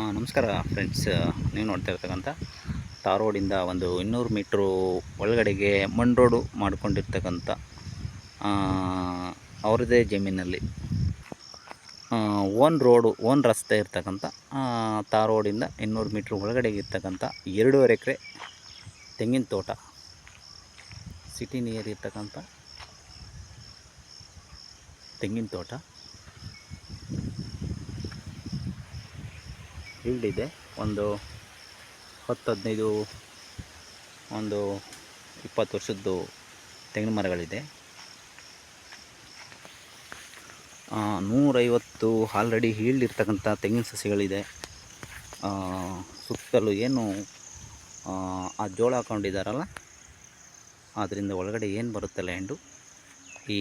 ನಮಸ್ಕಾರ ಫ್ರೆಂಡ್ಸ್. ನೀವು ನೋಡ್ತಾ ಇರ್ತಕ್ಕಂಥ ಟಾರ್ ರೋಡಿಂದ ಒಂದು 200 ಮೀಟ್ರು ಒಳಗಡೆಗೆ ಮಣ್ ರೋಡು ಮಾಡಿಕೊಂಡಿರ್ತಕ್ಕಂಥ ಅವ್ರದ್ದೇ ಜಮೀನಲ್ಲಿ ಓನ್ ರಸ್ತೆ ಇರ್ತಕ್ಕಂಥ ಟಾರ್ ರೋಡಿಂದ 200 ಮೀಟ್ರ್ ಒಳಗಡೆಗೆ ಇರ್ತಕ್ಕಂಥ 2.5 ಎಕರೆ ತೆಂಗಿನ ತೋಟ, ಸಿಟಿ ನಿಯರ್ ಇರ್ತಕ್ಕಂಥ ತೆಂಗಿನ ತೋಟ. ಇದೆ ಒಂದು 10-15 ಒಂದು 20 ವರ್ಷದ್ದು ತೆಂಗಿನ ಮರಗಳಿದೆ. 150 ಆಲ್ರೆಡಿ ಇರ್ತಕ್ಕಂಥ ತೆಂಗಿನ ಸಸಿಗಳಿದೆ. ಸುತ್ತಲೂ ಏನು ಆ ಜೋಳ ಹಾಕೊಂಡಿದ್ದಾರಲ್ಲ, ಅದರಿಂದ ಒಳಗಡೆ ಏನು ಬರುತ್ತೆ ಲ್ಯಾಂಡು, ಈ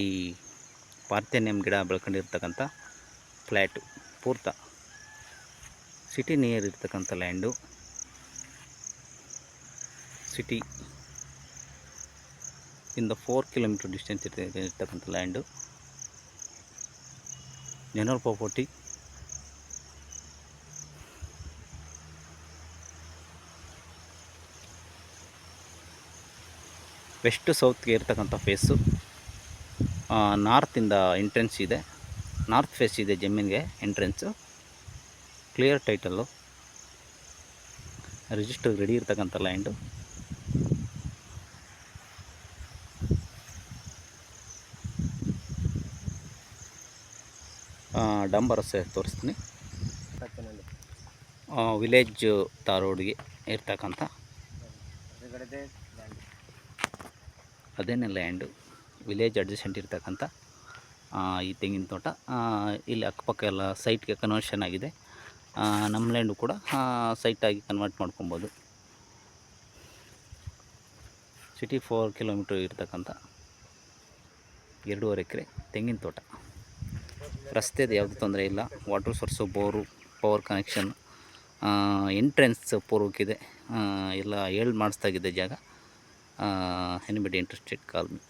ಪಾರ್ಥೇನಿಯಂ ಗಿಡ ಬೆಳ್ಕೊಂಡಿರ್ತಕ್ಕಂಥ ಫ್ಲ್ಯಾಟು ಪೂರ್ತ ಸಿಟಿ ನಿಯರ್ ಇರ್ತಕ್ಕಂಥ ಲ್ಯಾಂಡು. ಸಿಟಿ ಇಂದ 4 ಕಿಲೋಮೀಟರ್ ಡಿಸ್ಟೆನ್ಸ್ ಇರ್ತಕ್ಕಂಥ ಲ್ಯಾಂಡು. General property. ವೆಸ್ಟ್ ಸೌತ್ಗೆ ಇರ್ತಕ್ಕಂಥ ಫೇಸು. ನಾರ್ತಿಂದ ಎಂಟ್ರೆನ್ಸ್ ಇದೆ, ನಾರ್ತ್ ಫೇಸ್ ಇದೆ ಜಮೀನಿಗೆ entrance. Clear title, register ready ಇರ್ತಕ್ಕಂಥ ಲ್ಯಾಂಡು. ಡಂಬರ್ ತೋರಿಸ್ತೀನಿ. ವಿಲೇಜ್ ಟಾರ್ ರೋಡ್ಗೆ ಇರ್ತಕ್ಕಂಥ ಅದೇನೇ ಲ್ಯಾಂಡು, ವಿಲೇಜ್ ಅಡ್ಜಸೆಂಟ್ ಇರ್ತಕ್ಕಂಥ ಈ ತೆಂಗಿನ ತೋಟ. ಇಲ್ಲಿ ಅಕ್ಕಪಕ್ಕ ಎಲ್ಲ ಸೈಟ್ಗೆ ಕನ್ವರ್ಷನ್ ಆಗಿದೆ. ನಮ್ಮ ಲ್ಯಾಂಡು ಕೂಡ ಸೈಟಾಗಿ ಕನ್ವರ್ಟ್ ಮಾಡ್ಕೊಬೋದು. ಸಿಟಿ 4 ಕಿಲೋಮೀಟರ್ ಇರ್ತಕ್ಕಂಥ 2.5 ಎಕರೆ ತೆಂಗಿನ ತೋಟ. ರಸ್ತೆದು ಯಾವುದೇ ತೊಂದರೆ ಇಲ್ಲ. Water source, bore, power connection, entrance ಪೂರ್ವಕ್ಕಿದೆ. ಎಲ್ಲ ಮಾಡಿಸ್ತಾಗಿದೆ ಜಾಗ. ಎನಿಬಡಿ ಇಂಟ್ರೆಸ್ಟೆಡ್ ಕಾಲ್ ಮಿ.